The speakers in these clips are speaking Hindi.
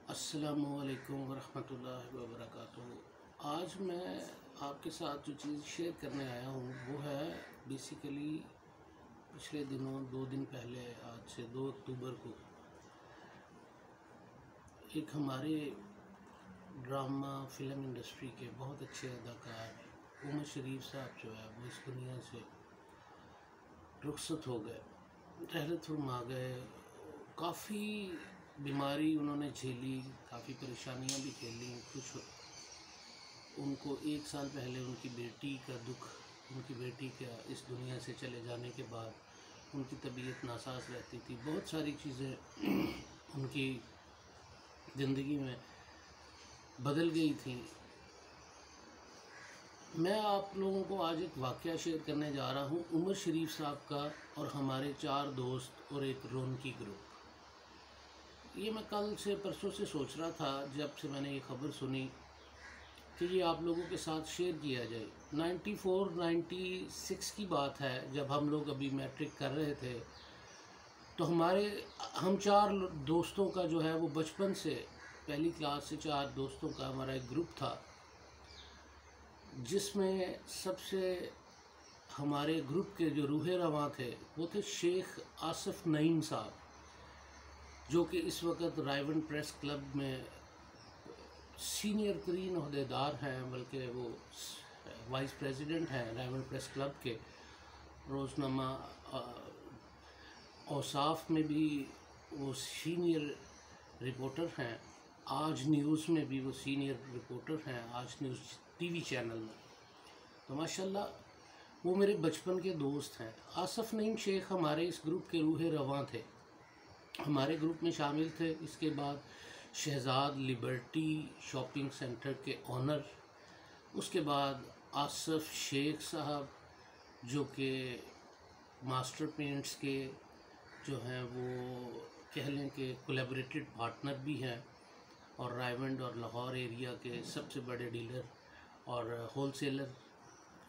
अस्सलामुअलैकुम वरहमतुल्लाहि वबरकातुहू। आज मैं आपके साथ जो चीज़ शेयर करने आया हूँ वो है बेसिकली पिछले दिनों 2 दिन पहले, आज से 2 अक्टूबर को एक हमारे ड्रामा फिल्म इंडस्ट्री के बहुत अच्छे अदाकार उमर शरीफ साहब जो है वो इस दुनिया से रुखसत हो गए, रहलत फरमा गए। काफ़ी बीमारी उन्होंने झेली, काफ़ी परेशानियां भी झेली। कुछ उनको 1 साल पहले उनकी बेटी का दुख, उनकी बेटी का इस दुनिया से चले जाने के बाद उनकी तबीयत नासाज रहती थी। बहुत सारी चीज़ें उनकी ज़िंदगी में बदल गई थी। मैं आप लोगों को आज एक वाक़या शेयर करने जा रहा हूँ उमर शरीफ साहब का और हमारे 4 दोस्त और एक रौनकी ग्रुप। ये मैं कल से परसों से सोच रहा था, जब से मैंने ये ख़बर सुनी कि ये आप लोगों के साथ शेयर किया जाए। 94-96 की बात है, जब हम लोग अभी मैट्रिक कर रहे थे। तो हम 4 दोस्तों का जो है वो बचपन से, पहली क्लास से 4 दोस्तों का हमारा एक ग्रुप था, जिसमें सबसे हमारे ग्रुप के जो रूहे रवां थे वो थे शेख आसिफ नईम साहब, जो कि इस वक्त रायवन प्रेस क्लब में सीनियर तरीन ओहदेदार हैं, बल्कि वो वाइस प्रेसिडेंट हैं रायवन प्रेस क्लब के। रोज़नामा औसाफ में भी वो सीनियर रिपोर्टर हैं, आज न्यूज़ में भी वो सीनियर रिपोर्टर हैं, आज न्यूज़ टीवी चैनल में। तो माशाल्लाह वो मेरे बचपन के दोस्त हैं। आसिफ नईम शेख हमारे इस ग्रुप के रूहे रवां थे, हमारे ग्रुप में शामिल थे। इसके बाद शहजाद लिबर्टी शॉपिंग सेंटर के ऑनर, उसके बाद आसिफ शेख साहब जो कि मास्टर पेंट्स के जो हैं वो कह लें कि कोलैबोरेटेड पार्टनर भी हैं, और रायवंड और लाहौर एरिया के सबसे बड़े डीलर और होलसेलर।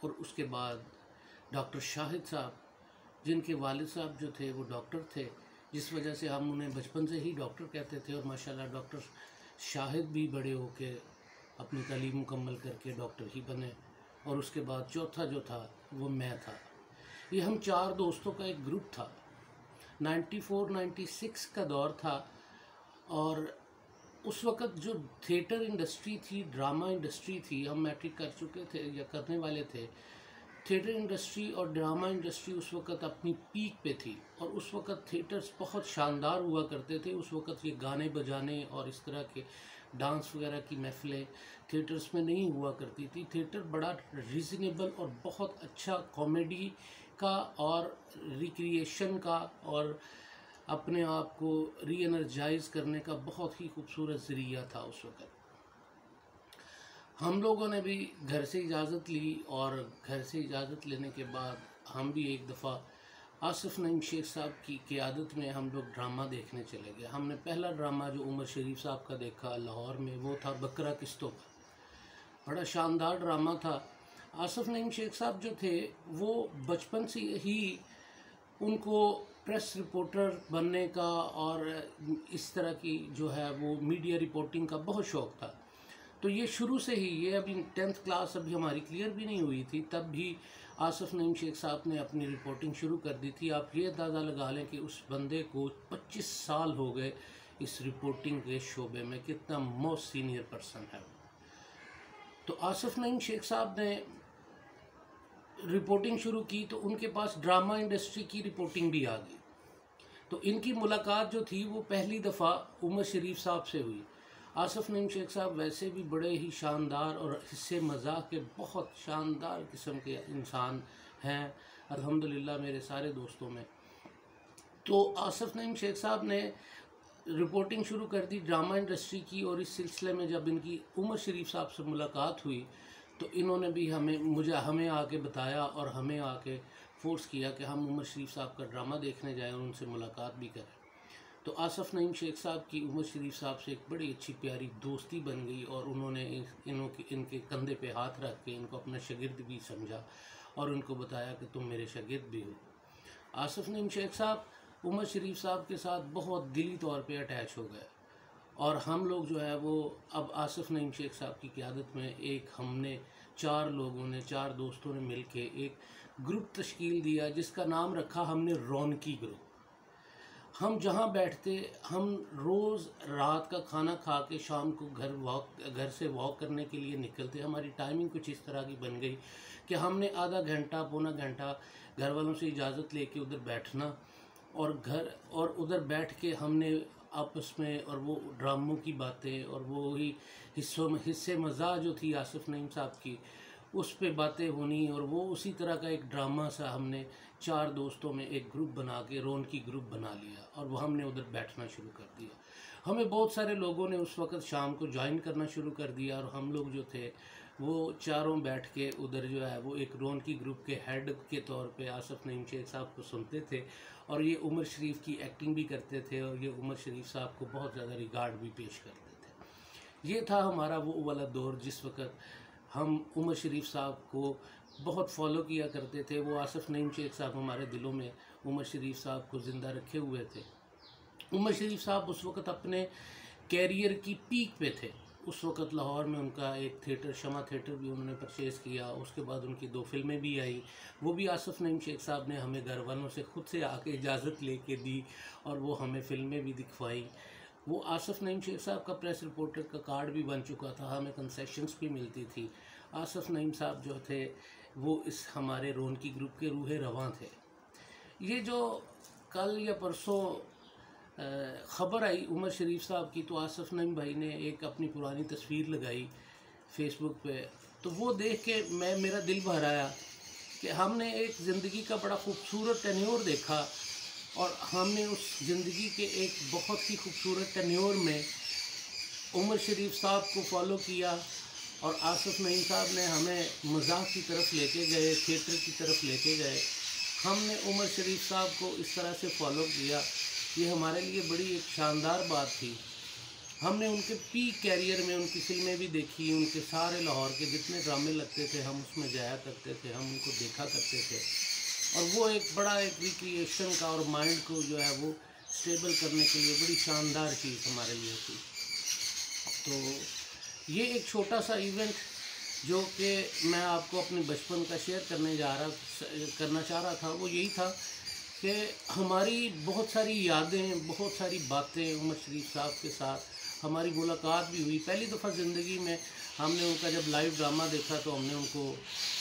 और उसके बाद डॉक्टर शाहिद साहब, जिनके वालिद साहब जो थे वो डॉक्टर थे, जिस वजह से हम उन्हें बचपन से ही डॉक्टर कहते थे। और माशाल्लाह डॉक्टर शाहिद भी बड़े होके अपनी तालीम मुकम्मल करके डॉक्टर ही बने। और उसके बाद चौथा जो था वो मैं था। ये हम 4 दोस्तों का एक ग्रुप था। 94-96 का दौर था, और उस वक़्त जो थिएटर इंडस्ट्री थी, ड्रामा इंडस्ट्री थी, हम मैट्रिक कर चुके थे या करने वाले थे। थिएटर इंडस्ट्री और ड्रामा इंडस्ट्री उस वक़्त अपनी पीक पे थी, और उस वक़्त थिएटर्स बहुत शानदार हुआ करते थे। उस वक़्त ये गाने बजाने और इस तरह के डांस वगैरह की महफ़िलें थिएटर्स में नहीं हुआ करती थी। थिएटर बड़ा रीज़नेबल और बहुत अच्छा कॉमेडी का और रिक्रिएशन का और अपने आप को री एनर्जाइज़ करने का बहुत ही खूबसूरत ज़रिया था उस वक़्त। हम लोगों ने भी घर से इजाज़त ली, और घर से इजाज़त लेने के बाद हम भी एक दफ़ा आसिफ नईम शेख साहब की क़ियादत में हम लोग ड्रामा देखने चले गए। हमने पहला ड्रामा जो उमर शरीफ साहब का देखा लाहौर में, वो था बकरा किस्तों का। बड़ा शानदार ड्रामा था। आसिफ नईम शेख साहब जो थे वो बचपन से ही उनको प्रेस रिपोर्टर बनने का और इस तरह की जो है वो मीडिया रिपोर्टिंग का बहुत शौक़ था। तो ये शुरू से ही, ये अभी 10th क्लास अभी हमारी क्लियर भी नहीं हुई थी, तब भी आसिफ नईम शेख साहब ने अपनी रिपोर्टिंग शुरू कर दी थी। आप ये अंदाज़ा लगा लें कि उस बंदे को 25 साल हो गए इस रिपोर्टिंग के शोबे में, कितना मोस्ट सीनियर पर्सन है। तो आसिफ नईम शेख साहब ने रिपोर्टिंग शुरू की तो उनके पास ड्रामा इंडस्ट्री की रिपोर्टिंग भी आ गई। तो इनकी मुलाकात जो थी वो पहली दफ़ा उमर शरीफ साहब से हुई। आसिफ नईम शेख साहब वैसे भी बड़े ही शानदार और हिस्से मज़ाक के बहुत शानदार किस्म के इंसान हैं अल्हम्दुलिल्लाह मेरे सारे दोस्तों में। तो आसिफ नईम शेख साहब ने रिपोर्टिंग शुरू कर दी ड्रामा इंडस्ट्री की, और इस सिलसिले में जब इनकी उमर शरीफ साहब से मुलाकात हुई तो इन्होंने भी हमें आके बताया और हमें आके फोर्स किया कि हम उमर शरीफ साहब का ड्रामा देखने जाएं और उनसे मुलाकात भी करें। तो आसिफ नईम शेख साहब की उमर शरीफ साहब से एक बड़ी अच्छी प्यारी दोस्ती बन गई, और उन्होंने इनके कंधे पे हाथ रख के इनको अपना शागिर्द भी समझा और उनको बताया कि तुम मेरे शागिर्द भी हो। आसिफ नईम शेख साहब उमर शरीफ साहब के साथ बहुत दिली तौर पे अटैच हो गए, और हम लोग जो है वो अब आसिफ नईम शेख साहब की क़यादत में एक हमने 4 दोस्तों ने मिल के एक ग्रुप तश्कील दिया जिसका नाम रखा हमने रौनकी ग्रुप। हम जहाँ बैठते, हम रोज़ रात का खाना खा के शाम को घर से वॉक करने के लिए निकलते। हमारी टाइमिंग कुछ इस तरह की बन गई कि हमने आधा घंटा पौना घंटा घर वालों से इजाज़त लेके उधर बैठना और उधर बैठ के हमने आपस में और वो ड्रामों की बातें और वो ही हिस्से मज़ा जो थी आसिफ नईम साहब की, उस पे बातें होनी। और वो उसी तरह का एक ड्रामा सा हमने 4 दोस्तों में एक ग्रुप बना के रौनकी ग्रुप बना लिया और वो हमने उधर बैठना शुरू कर दिया। हमें बहुत सारे लोगों ने उस वक़्त शाम को ज्वाइन करना शुरू कर दिया और हम लोग जो थे वो चारों बैठ के उधर जो है वो एक रौनकी ग्रुप के हेड के तौर पे आसिफ नईम शेख साहब को सुनते थे और ये उमर शरीफ की एक्टिंग भी करते थे और ये उमर शरीफ साहब को बहुत ज़्यादा रिगार्ड भी पेश करते थे। ये था हमारा वो वाला दौर जिस वक़्त हम उमर शरीफ साहब को बहुत फॉलो किया करते थे। वो आसिफ नईम शेख साहब हमारे दिलों में उमर शरीफ साहब को ज़िंदा रखे हुए थे। उमर शरीफ साहब उस वक़्त अपने कैरियर की पीक पे थे। उस वक़्त लाहौर में उनका एक थिएटर शमा थिएटर भी उन्होंने परचेज़ किया। उसके बाद उनकी 2 फिल्में भी आई, वो भी आसिफ नईम शेख साहब ने हमें घर वालों से खुद से आके इजाज़त लेके दी और वो हमें फ़िल्में भी दिखवाई। वो आसिफ नईम शेख साहब का प्रेस रिपोर्टर का कार्ड भी बन चुका था, हमें कंसेशंस भी मिलती थी। आसिफ नईम साहब जो थे वो इस हमारे रौनकी ग्रुप के रूहे रवां थे। ये जो कल या परसों ख़बर आई उमर शरीफ साहब की, तो आसिफ नईम भाई ने एक अपनी पुरानी तस्वीर लगाई फ़ेसबुक पे, तो वो देख के मेरा दिल भर आया कि हमने एक ज़िंदगी का बड़ा खूबसूरत टेन्योर देखा और हमने उस ज़िंदगी के एक बहुत ही खूबसूरत टेन्योर में उमर शरीफ साहब को फॉलो किया और आसिफ नईम साहब ने हमें मज़ाक की तरफ लेके गए, थिएटर की तरफ लेके गए। हमने उमर शरीफ साहब को इस तरह से फॉलो किया, ये हमारे लिए बड़ी एक शानदार बात थी। हमने उनके पीक कैरियर में उनकी फ़िल्में भी देखी, उनके सारे लाहौर के जितने ड्रामे लगते थे हम उसमें जाया करते थे, हम उनको देखा करते थे और वो एक बड़ा एक रिक्रिएशन का और माइंड को जो है वो स्टेबल करने के लिए बड़ी शानदार चीज़ हमारे लिए थी। तो ये एक छोटा सा इवेंट जो कि मैं आपको अपने बचपन का शेयर करना चाह रहा था, वो यही था कि हमारी बहुत सारी यादें, बहुत सारी बातें उमर शरीफ साहब के साथ हमारी मुलाकात भी हुई। पहली दफ़ा ज़िंदगी में हमने उनका जब लाइव ड्रामा देखा तो हमने उनको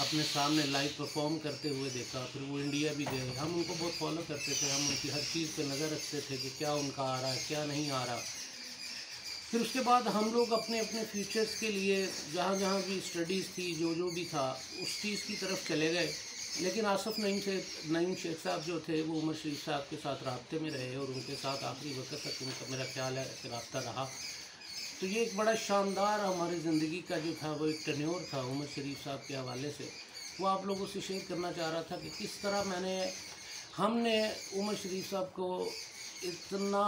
अपने सामने लाइव परफॉर्म करते हुए देखा। फिर वो इंडिया भी गए, हम उनको बहुत फॉलो करते थे, हम उनकी हर चीज़ पे नज़र रखते थे कि क्या उनका आ रहा है, क्या नहीं आ रहा। फिर उसके बाद हम लोग अपने अपने फ्यूचर्स के लिए जहाँ जहाँ भी स्टडीज़ थी, जो भी था, उस चीज़ की तरफ चले गए। लेकिन आसिफ नईम शेख साहब जो थे वो उमर शरीफ साहब के साथ राब्ते में रहे और उनके साथ आखिरी वक्त तक उनका मेरा ख्याल है कि राब्ता रहा। तो ये एक बड़ा शानदार हमारी ज़िंदगी का जो था वो एक टेन्योर था उमर शरीफ साहब के हवाले से। वो आप लोगों से शेयर करना चाह रहा था कि किस तरह हमने उमर शरीफ साहब को इतना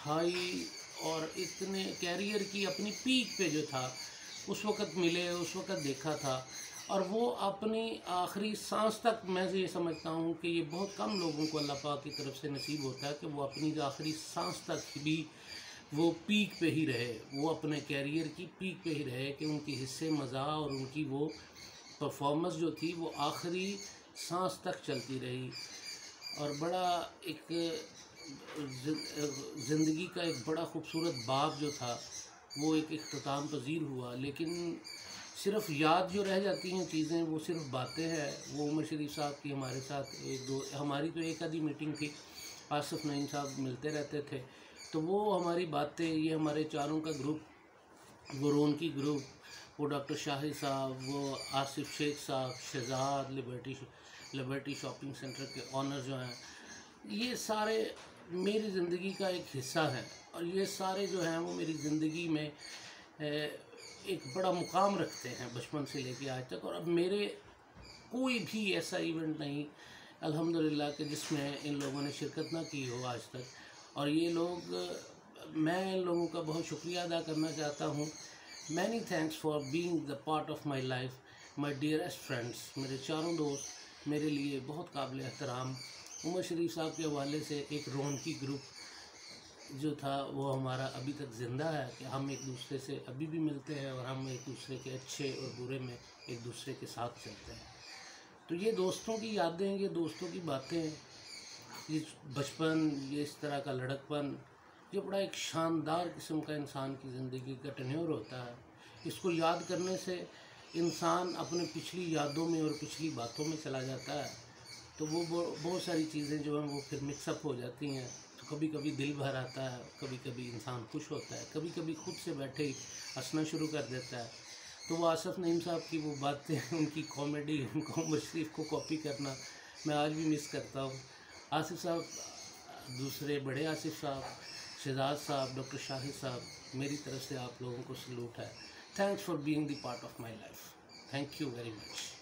हाई और इतने कैरियर की अपनी पीक पे जो था उस वक़्त मिले, उस वक़्त देखा था और वो अपनी आखिरी सांस तक, मैं ये समझता हूँ कि ये बहुत कम लोगों को अल्लाह पाक की तरफ से नसीब होता है कि वो अपनी आखिरी सांस तक भी वो पीक पे ही रहे, वो अपने कैरियर की पीक पे ही रहे, कि उनकी हिस्से मज़ा और उनकी वो परफॉर्मेंस जो थी वो आखिरी सांस तक चलती रही। और बड़ा एक ज़िंदगी का एक बड़ा ख़ूबसूरत बाब जो था वो एक इख्तिताम पज़ीर हुआ। लेकिन सिर्फ़ याद जो रह जाती हैं चीज़ें, वो सिर्फ़ बातें हैं। वो उमर शरीफ साहब की हमारे साथ हमारी तो एक आधी मीटिंग थी, आसिफ नईम साहब मिलते रहते थे, तो वो हमारी बातें, ये हमारे चारों का ग्रुप, वो रौनकी ग्रुप, वो डॉक्टर शाहिद साहब, वो आसिफ शेख साहब, शहजाद, लिबर्टी शॉपिंग सेंटर के ऑनर जो हैं, ये सारे मेरी ज़िंदगी का एक हिस्सा है और ये सारे जो हैं वो मेरी ज़िंदगी में एक बड़ा मुकाम रखते हैं बचपन से लेके आज तक। और अब मेरे कोई भी ऐसा इवेंट नहीं अल्हम्दुलिल्लाह कि जिसमें इन लोगों ने शिरकत ना की हो आज तक। और ये लोग, मैं इन लोगों का बहुत शुक्रिया अदा करना चाहता हूँ। Many thanks for being the part of my life, my dearest friends. मेरे चारों दोस्त मेरे लिए बहुत काबिल एहतराम। उमर शरीफ साहब के हवाले से एक रौनकी ग्रुप जो था वो हमारा अभी तक ज़िंदा है कि हम एक दूसरे से अभी भी मिलते हैं और हम एक दूसरे के अच्छे और बुरे में एक दूसरे के साथ चलते हैं। तो ये दोस्तों की यादें, ये दोस्तों की बातें, ये बचपन, ये इस तरह का लड़कपन, ये बड़ा एक शानदार किस्म का इंसान की ज़िंदगी का टेन्योर होता है। इसको याद करने से इंसान अपने पिछली यादों में और पिछली बातों में चला जाता है। तो वो बहुत सारी चीज़ें जो हैं वो फिर मिक्सअप हो जाती हैं। तो कभी कभी दिल भर आता है, कभी कभी इंसान खुश होता है, कभी कभी खुद से बैठे ही हंसना शुरू कर देता है। तो वो आसिफ नईम साहब की वो बातें, उनकी कॉमेडी, उनको उमर शरीफ को कॉपी करना मैं आज भी मिस करता हूँ। आसिफ साहब, दूसरे बड़े आसिफ साहब, शहजाद साहब, डॉक्टर शाहिद साहब, मेरी तरफ से आप लोगों को सलूट है। Thanks for being the part of my life. Thank you very much.